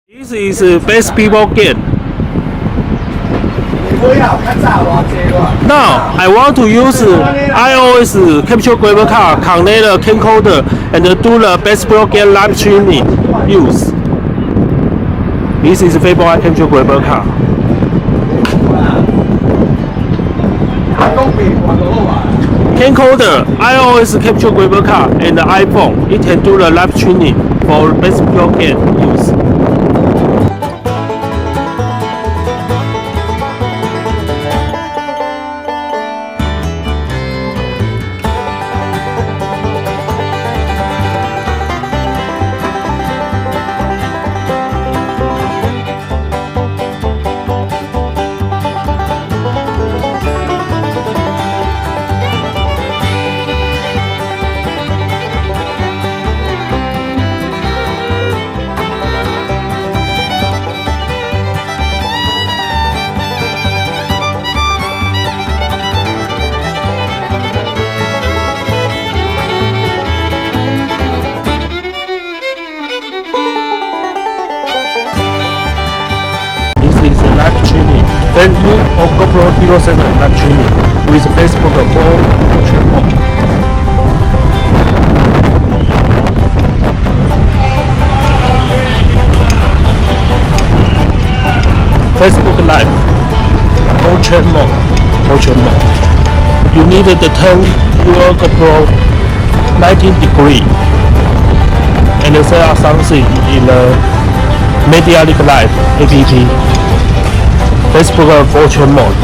This is best people game. Now I want to use iOS capture graphic card, connect the camcorder, and do the best people game live streaming use. This is Fable capture graphic card. Camcorder, iOS capture graphic card, and the iPhone. It can do the live streaming for best people game use. Facebook or GoPro Hero 7 live streaming with Facebook or channel. Facebook Live, portrait mode. You need to turn your GoPro 90 degrees and set up something in the Media Link Live app. Facebook portrait mode.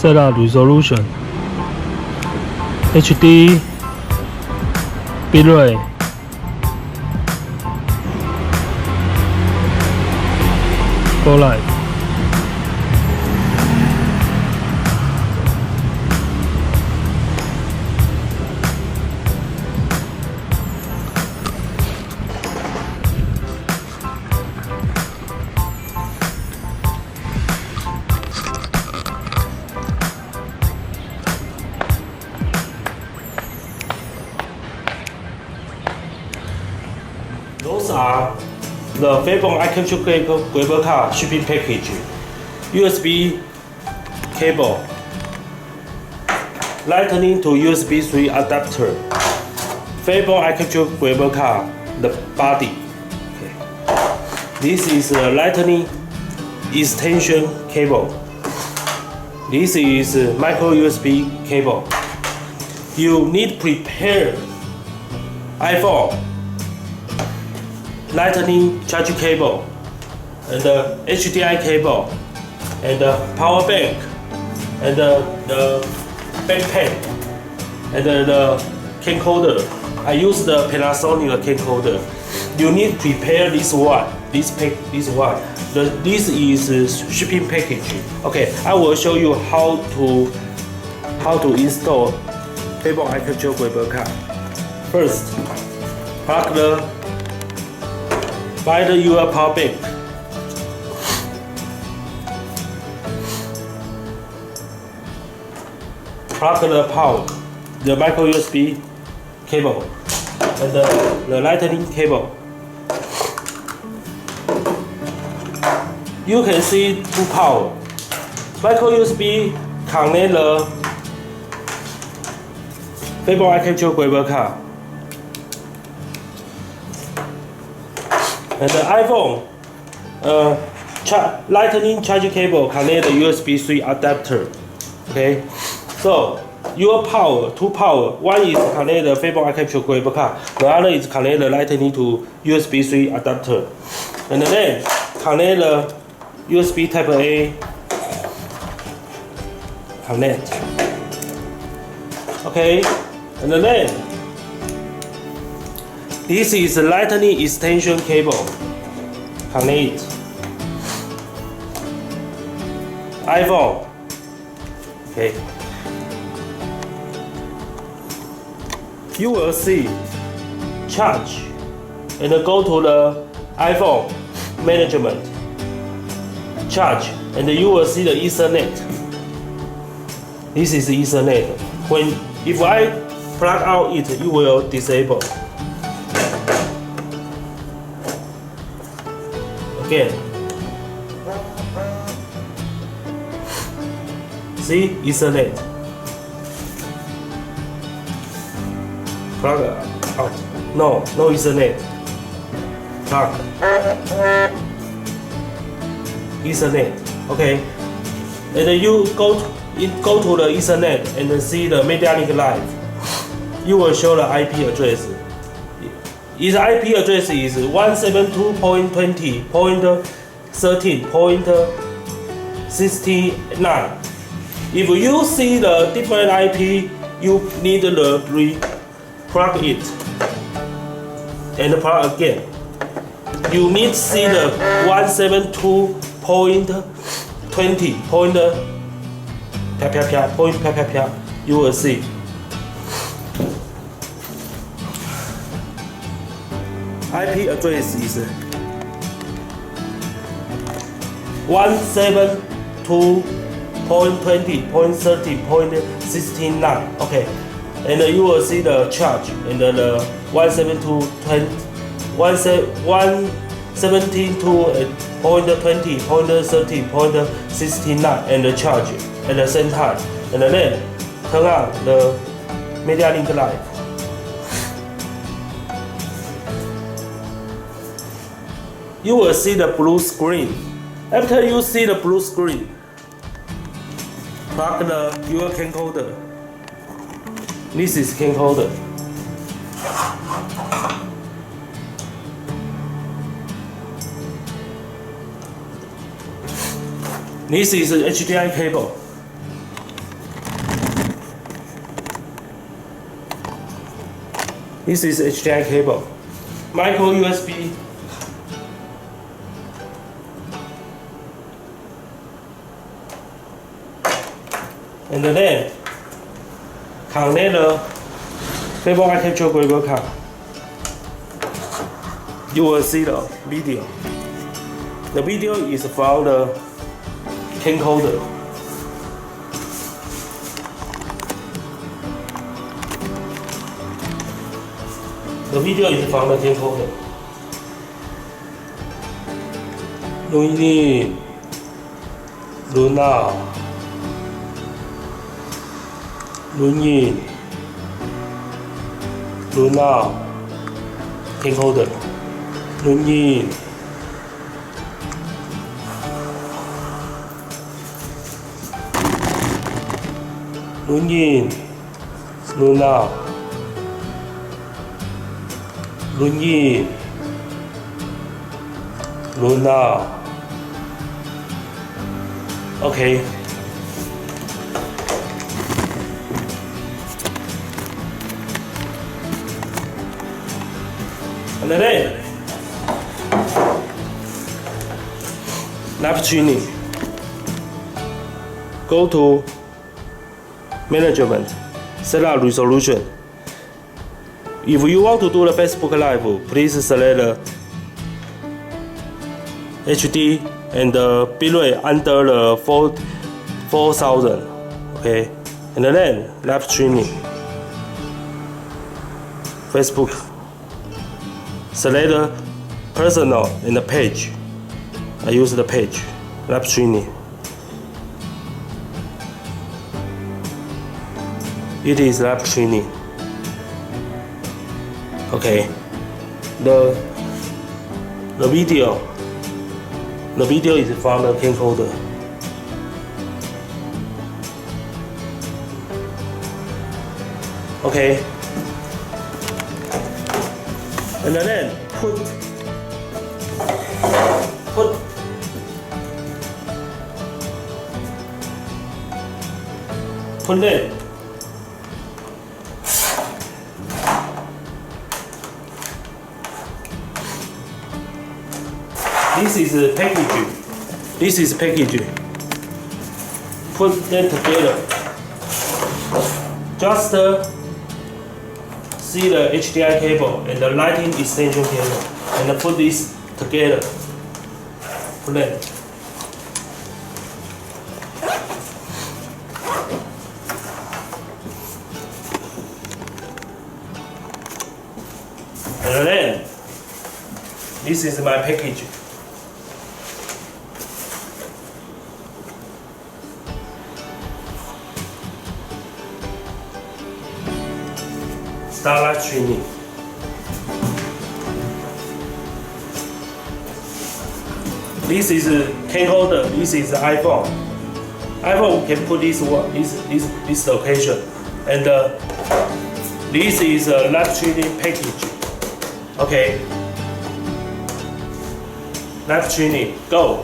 Set up resolution, HD, bitrate, go live. Those are the Fable iCapture graphic card shipping package, USB cable, Lightning to USB 3 adapter, Fable iCapture graphic card, the body. Okay. This is the Lightning extension cable. This is micro USB cable. You need prepare iPhone, Lightning charge cable, and the HDMI cable, and the power bank, and the backpack, and the camcorder. I use the Panasonic camcorder. You need prepare this one, this one. This is shipping package. Okay, I will show you how to install Fable iCapture graphic card. First, find your power bank. Plug the power, the micro USB cable, and the Lightning cable. You can see two power. Micro USB connect the Fable iCapture graphic card. And the iPhone Lightning charge cable connect the USB 3 adapter. Okay, so your power, two power. One is connect the Fable Eye Capture graphic card. The other is connect the Lightning to USB 3 adapter. And then connect the USB Type A. Connect. Okay. And then this is the Lightning extension cable. Connect. iPhone. Okay. You will see charge and go to the iPhone management. Charge and you will see the Ethernet. This is Ethernet. If I plug out it, you will disable. Again. See Ethernet. Plug out. No Ethernet. Plug. Ethernet. Okay. And you go to the Ethernet and see the MediaLink Live. You will show the IP address. Its IP address is 172.20.13.69. If you see the different IP, you need to plug it and plug again. You need to see the 172.20. You will see. IP address is 172.20.13.69. Okay, and you will see the charge and the 172.20.13.69 and the charge at the same time. And then turn on the MediaLink Live. You will see the blue screen. After you see the blue screen, plug your camcorder. This is camcorder. This is an HDMI cable. This is HDMI cable. Micro USB. And then connect the Fable Eye Capture graphic card. You will see the video. The video is from the camcorder. The video is from the camcorder. Luini, Luna. Lunin, Luna, camcorder, Lunin, Lunin, Luna, Lunin, Luna. Okay. And then live streaming. Go to management, set up resolution. If you want to do the Facebook Live, please select the HD and the bitrate under the 4000. Okay, and then live streaming. Facebook. Select the personal and the page. I use the page. Live streaming. It is live streaming. Okay. The video is from the camcorder. Okay. And then put it. This is packaging. This is packaging. Put them together. Just see the HDI cable and the lighting extension cable, and put this together. Put them. And then this is my package. Starlight Training. This is a cane holder. This is iPhone. iPhone can put this location, and this is a live training package. Okay. Live training. Go.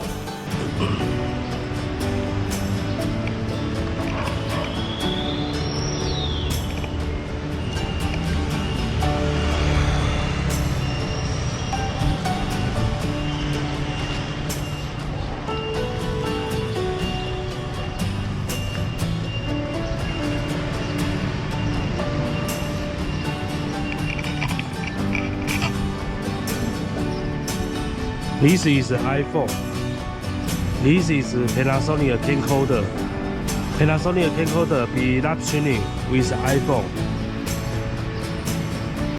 This is iPhone. This is Panasonic camcorder. Panasonic camcorder be live streaming with iPhone.